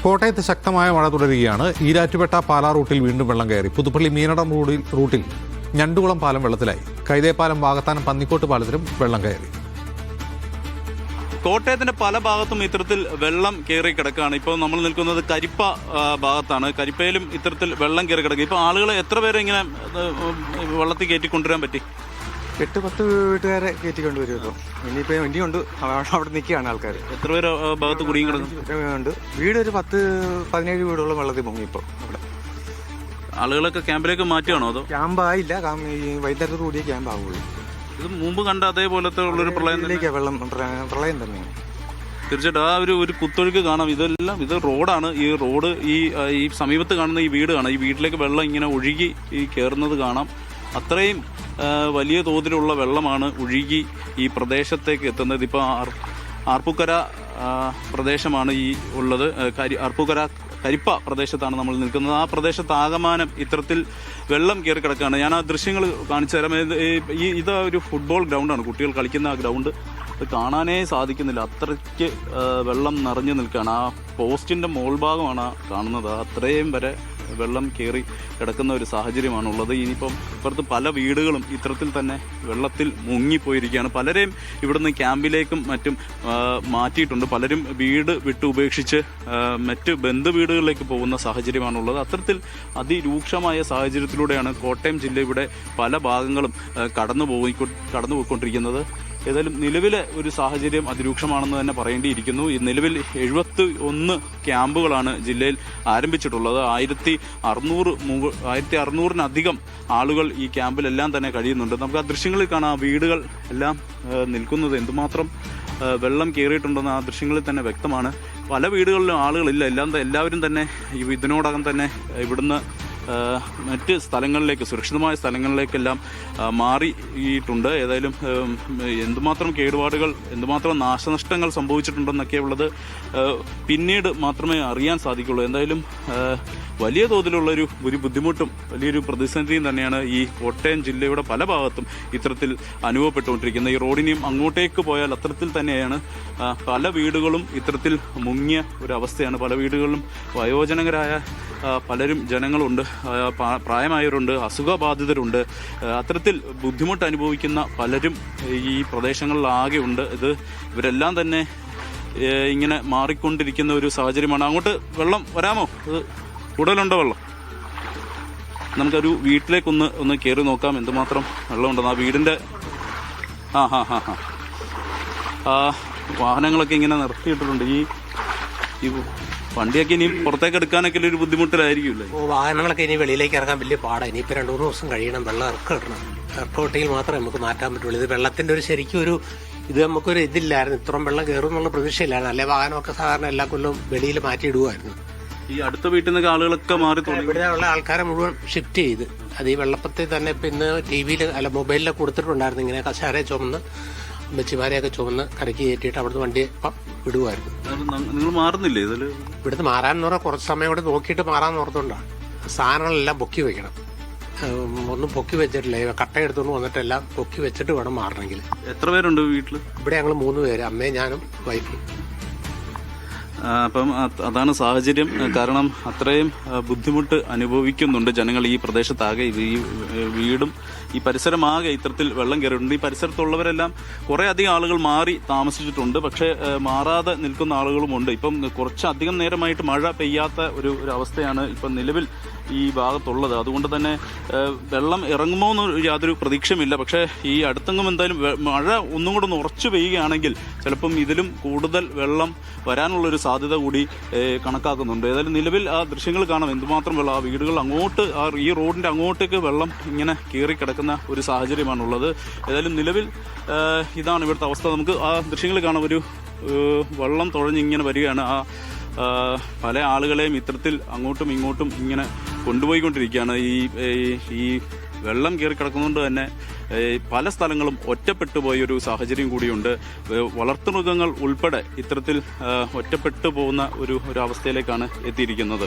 കോട്ടയത്ത് ശക്തമായ മഴ തുടരുകയാണ്. ഈരാറ്റുപേട്ട പാലാ റൂട്ടിൽ വീണ്ടും വെള്ളം കയറി. പുതുപ്പള്ളി മീനടം റൂട്ടിൽ ഞണ്ടുകുളം പാലം വെള്ളത്തിലായി. കൈതേപ്പാലം വാകത്താനം പന്നിക്കോട്ട് പാലത്തിലും വെള്ളം കയറി. കോട്ടയത്തിന്റെ പല ഭാഗത്തും ഇത്തരത്തിൽ വെള്ളം കയറി കിടക്കുകയാണ്. ഇപ്പോൾ നമ്മൾ നിൽക്കുന്നത് കരിപ്പ ഭാഗത്താണ്. കരിപ്പയിലും ഇത്തരത്തിൽ വെള്ളം കയറി കിടക്കുക. ഇപ്പോൾ ആളുകളെ എത്ര പേരെ ഇങ്ങനെ വെള്ളത്തിൽ കയറ്റിക്കൊണ്ടുവരാൻ പറ്റി? 8-10 വീട്ടുകാരെ കയറ്റിക്കൊണ്ട് വരും. ഇപ്പോൾ ഇനിയിപ്പോൾ വണ്ടിയുണ്ട്, അവിടെ നിൽക്കുകയാണ് ആൾക്കാർ. എത്ര പേര് ഭാഗത്ത് കുടിയും കിടക്കുന്നുണ്ട്? വീട് ഒരു 10-17 വീടുകളും വെള്ളത്തിൽ മുങ്ങി. ഇപ്പോൾ അവിടെ ആളുകളൊക്കെ ക്യാമ്പിലേക്ക് മാറ്റുകയാണോ? അതോ ക്യാമ്പായില്ല, ഈ വൈദ്യുതി കൂടിയ ക്യാമ്പ് ആവുള്ളൂ. ഇത് മുമ്പ് കണ്ട അതേപോലത്തെ ഉള്ളൊരു പ്രളയം തന്നെ തീർച്ചയായിട്ടും. ആ ഒരു കുത്തൊഴുക്ക് കാണാം. ഇത് റോഡാണ്. ഈ റോഡ് ഈ സമീപത്ത് കാണുന്ന ഈ വീട് കാണാം. ഈ വീട്ടിലേക്ക് വെള്ളം ഇങ്ങനെ ഒഴുകി കയറുന്നത് കാണാം. അത്രയും വലിയ തോതിലുള്ള വെള്ളമാണ് ഒഴുകി ഈ പ്രദേശത്തേക്ക് എത്തുന്നത്. ഇപ്പോൾ ആർപ്പൂക്കര പ്രദേശമാണ് ഈ ഉള്ളത്. ആർപ്പൂക്കര കരിപ്പ പ്രദേശത്താണ് നമ്മൾ നിൽക്കുന്നത്. ആ പ്രദേശത്താകമാനം ഇത്തരത്തിൽ വെള്ളം കയറി കിടക്കുകയാണ്. ഞാൻ ആ ദൃശ്യങ്ങൾ കാണിച്ചു തരാം. ഇത് ഒരു ഫുട്ബോൾ ഗ്രൗണ്ടാണ്. കുട്ടികൾ കളിക്കുന്ന ആ ഗ്രൗണ്ട് കാണാനേ സാധിക്കുന്നില്ല. അത്രയ്ക്ക് വെള്ളം നിറഞ്ഞു നിൽക്കുകയാണ്. ആ പോസ്റ്റിൻ്റെ മോൾ ഭാഗമാണ് കാണുന്നത്. അത്രയും വരെ വെള്ളം കയറി കിടക്കുന്ന ഒരു സാഹചര്യമാണുള്ളത്. ഇനിയിപ്പം ഇപ്പുറത്ത് പല വീടുകളും ഇത്തരത്തിൽ തന്നെ വെള്ളത്തിൽ മുങ്ങിപ്പോയിരിക്കുകയാണ്. പലരെയും ഇവിടുന്ന് ക്യാമ്പിലേക്കും മറ്റും മാറ്റിയിട്ടുണ്ട്. പലരും വീട് വിട്ട് ഉപേക്ഷിച്ച് മറ്റ് ബന്ധു വീടുകളിലേക്ക് പോകുന്ന സാഹചര്യമാണുള്ളത്. അത്തരത്തിൽ അതിരൂക്ഷമായ സാഹചര്യത്തിലൂടെയാണ് കോട്ടയം ജില്ലയുടെ പല ഭാഗങ്ങളും കടന്നുപോയിക്കൊണ്ടിരിക്കുന്നത്. ഏതായാലും നിലവിലെ ഒരു സാഹചര്യം അതിരൂക്ഷമാണെന്ന് തന്നെ പറയേണ്ടിയിരിക്കുന്നു. ഈ നിലവിൽ 71 ക്യാമ്പുകളാണ് ജില്ലയിൽ ആരംഭിച്ചിട്ടുള്ളത്. 1600-ത്തിലധികം ആളുകൾ ഈ ക്യാമ്പിലെല്ലാം തന്നെ കഴിയുന്നുണ്ട്. നമുക്ക് ആ ദൃശ്യങ്ങളിൽ കാണാം. വീടുകൾ എല്ലാം നിൽക്കുന്നത് എന്തുമാത്രം വെള്ളം കയറിയിട്ടുണ്ടെന്ന് ആ ദൃശ്യങ്ങളിൽ തന്നെ വ്യക്തമാണ്. പല വീടുകളിലും ആളുകളില്ല. എല്ലാവരും തന്നെ ഇതിനോടകം തന്നെ ഇവിടുന്ന് മറ്റ് സ്ഥലങ്ങളിലേക്ക്, സുരക്ഷിതമായ സ്ഥലങ്ങളിലേക്കെല്ലാം മാറിയിട്ടുണ്ട്. ഏതായാലും എന്തുമാത്രം കേടുപാടുകൾ, എന്തുമാത്രം നാശനഷ്ടങ്ങൾ സംഭവിച്ചിട്ടുണ്ടെന്നൊക്കെയുള്ളത് പിന്നീട് മാത്രമേ അറിയാൻ സാധിക്കുള്ളൂ. എന്തായാലും വലിയ തോതിലുള്ളൊരു ബുദ്ധിമുട്ടും വലിയൊരു പ്രതിസന്ധിയും തന്നെയാണ് ഈ കോട്ടയം ജില്ലയുടെ പല ഭാഗത്തും ഇത്തരത്തിൽ അനുഭവപ്പെട്ടുകൊണ്ടിരിക്കുന്നത്. ഈ റോഡിനെയും അങ്ങോട്ടേക്ക് പോയാൽ അത്തരത്തിൽ തന്നെയാണ് പല വീടുകളും ഇത്തരത്തിൽ മുങ്ങിയ ഒരവസ്ഥയാണ്. പല വീടുകളിലും വയോജനകരായ പലരും ജനങ്ങളുണ്ട്, പ്രായമായവരുണ്ട്, അസുഖബാധിതരുണ്ട്. അത്തരത്തിൽ ബുദ്ധിമുട്ട് അനുഭവിക്കുന്ന പലരും ഈ പ്രദേശങ്ങളിലാകെ ഉണ്ട്. ഇവരെല്ലാം തന്നെ ഇങ്ങനെ മാറിക്കൊണ്ടിരിക്കുന്ന ഒരു സാഹചര്യമാണ്. അങ്ങോട്ട് വെള്ളം വരാമോ? അത് കൂടുതലുണ്ടോ വെള്ളം? നമുക്കൊരു വീട്ടിലേക്കൊന്ന് കയറി നോക്കാം എന്തുമാത്രം വെള്ളമുണ്ടെന്ന്. ആ വീടിൻ്റെ വാഹനങ്ങളൊക്കെ ഇങ്ങനെ നിർത്തിയിട്ടിട്ടുണ്ട്. ഈ വണ്ടിയൊക്കെ ഇനി പുറത്തേക്ക് എടുക്കാനൊക്കെ ഒരു ബുദ്ധിമുട്ടിലായിരിക്കുമല്ലേ? വാഹനങ്ങളൊക്കെ ഇനി വെളിയിലേക്ക് ഇറങ്ങാൻ വലിയ പാടാണ്. ഇനിയിപ്പോൾ 2-3 ദിവസം കഴിയണം വെള്ളം ഇറക്കിടണം. ഇറക്കോട്ടെങ്കിൽ മാത്രമേ നമുക്ക് മാറ്റാൻ പറ്റുള്ളൂ. ഇത് വെള്ളത്തിന്റെ ഒരു ശരിക്കും ഇത് നമുക്കൊരു ഇതില്ലായിരുന്നു. ഇത്രയും വെള്ളം കയറും എന്നുള്ള പ്രതീക്ഷയില്ലായിരുന്നു. അല്ലെ വാഹനമൊക്കെ സാധാരണ എല്ലാ കൊല്ലവും വെളിയിൽ മാറ്റിയിടുമായിരുന്നു. ഈ അടുത്ത വീട്ടിൽ നിന്നൊക്കെ ആളുകളൊക്കെ മാറി ഇവിടെ ഉള്ള ആൾക്കാരെ മുഴുവൻ ഷിഫ്റ്റ് ചെയ്ത് അത് ഈ വെള്ളപ്പത്തിൽ തന്നെ ഇപ്പം ഇന്ന് TV-യിൽ മൊബൈലിലൊക്കെ കൊടുത്തിട്ടുണ്ടായിരുന്നു. ഇങ്ങനെ കശാരയെ ചുമന്ന് ബച്ചിമാരെയൊക്കെ ചുമന്ന് കരയ്ക്ക് കയറ്റിയിട്ട് അവിടുന്ന് വണ്ടി വിടുമായിരുന്നു. നിങ്ങൾ മാറുന്നില്ലേ ഇതിൽ? ഇവിടുന്ന് മാറാനെന്ന് പറഞ്ഞാൽ കുറച്ച് സമയം കൂടെ നോക്കിയിട്ട് മാറാമെന്ന് ഓർത്തുകൊണ്ടാണ്. സാധനങ്ങളെല്ലാം പൊക്കി വെക്കണം. ഒന്നും പൊക്കി വെച്ചിട്ടില്ല. കട്ട എടുത്തുകൊണ്ട് വന്നിട്ടെല്ലാം പൊക്കി വെച്ചിട്ട് വേണം മാറണമെങ്കിൽ. എത്ര പേരുണ്ട് വീട്ടിൽ? ഇവിടെ ഞങ്ങൾ 3 പേര്, അമ്മയും ഞാനും വൈഫും. അപ്പം അതാണ് സാഹചര്യം. കാരണം അത്രയും ബുദ്ധിമുട്ട് അനുഭവിക്കുന്നുണ്ട് ജനങ്ങൾ ഈ പ്രദേശത്താകെ. ഈ വീടും ഈ പരിസരമാകെ ഇത്തരത്തിൽ വെള്ളം കയറിയിട്ടുണ്ട്. ഈ പരിസരത്തുള്ളവരെല്ലാം കുറേ അധികം ആളുകൾ മാറി താമസിച്ചിട്ടുണ്ട്. പക്ഷേ മാറാതെ നിൽക്കുന്ന ആളുകളുമുണ്ട്. ഇപ്പം കുറച്ചധികം നേരമായിട്ട് മഴ പെയ്യാത്ത ഒരു അവസ്ഥയാണ് ഇപ്പം നിലവിൽ ഈ ഭാഗത്തുള്ളത്. അതുകൊണ്ട് തന്നെ വെള്ളം ഇറങ്ങുമോ എന്ന് യാതൊരു പ്രതീക്ഷയുമില്ല. പക്ഷേ ഈ അടുത്തെങ്ങും എന്തായാലും മഴ ഒന്നും കൂടെ ഒന്ന് ഉറച്ചു പെയ്യുകയാണെങ്കിൽ ചിലപ്പം ഇതിലും കൂടുതൽ വെള്ളം വരാനുള്ളൊരു സാധ്യത കൂടി കണക്കാക്കുന്നുണ്ട്. ഏതായാലും നിലവിൽ ആ ദൃശ്യങ്ങൾ കാണാം. എന്തുമാത്രം വെള്ളം. ആ വീടുകൾ അങ്ങോട്ട്, ഈ റോഡിൻ്റെ അങ്ങോട്ടേക്ക് വെള്ളം ഇങ്ങനെ കയറി കിടക്കുന്ന ഒരു സാഹചര്യമാണുള്ളത്. ഏതായാലും നിലവിൽ ഇതാണ് ഇവിടുത്തെ അവസ്ഥ. നമുക്ക് ആ ദൃശ്യങ്ങൾ കാണാം. ഒരു വെള്ളം തുഴഞ്ഞിങ്ങനെ വരികയാണ്. പല ആളുകളെയും ഇത്തരത്തിൽ അങ്ങോട്ടും ഇങ്ങോട്ടും ഇങ്ങനെ കൊണ്ടുപോയിക്കൊണ്ടിരിക്കുകയാണ്. ഈ വെള്ളം കയറി കിടക്കുന്നതുകൊണ്ട് തന്നെ പല സ്ഥലങ്ങളും ഒറ്റപ്പെട്ടു പോയൊരു സാഹചര്യം കൂടിയുണ്ട്. വളർത്തുമൃഗങ്ങൾ ഉൾപ്പെടെ ഇത്തരത്തിൽ ഒറ്റപ്പെട്ടു പോകുന്ന ഒരു അവസ്ഥയിലേക്കാണ് എത്തിയിരിക്കുന്നത്.